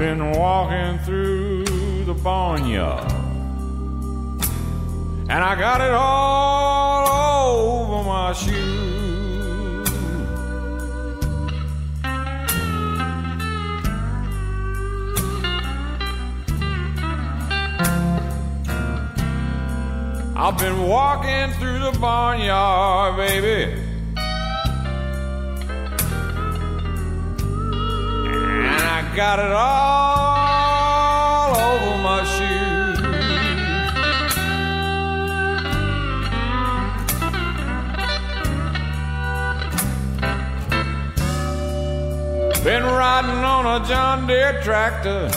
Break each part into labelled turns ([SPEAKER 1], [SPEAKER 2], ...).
[SPEAKER 1] been walking through the barnyard, and I got it all over my shoes. I've been walking through the barnyard, baby, and I got it all over my shoes. Been riding on a John Deere tractor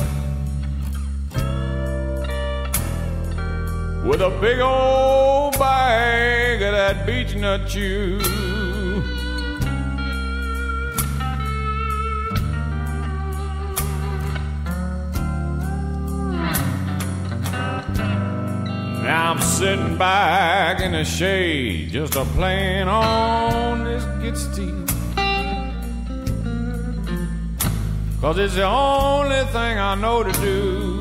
[SPEAKER 1] with a big old bag of that beech nut chew. Now I'm sitting back in the shade, just a playing on this guitar steel, 'cause it's the only thing I know to do.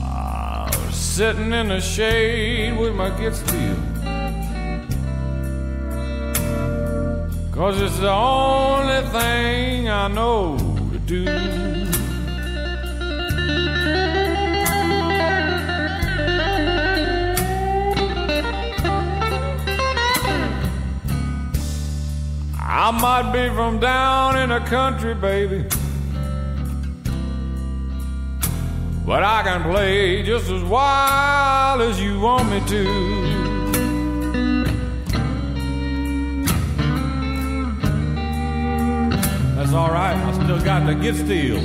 [SPEAKER 1] I was sitting in the shade with my guitar steel, 'cause it's the only thing I know to do. I might be from down in the country, baby, but I can play just as wild as you want me to. That's all right, I still got the guitar steel.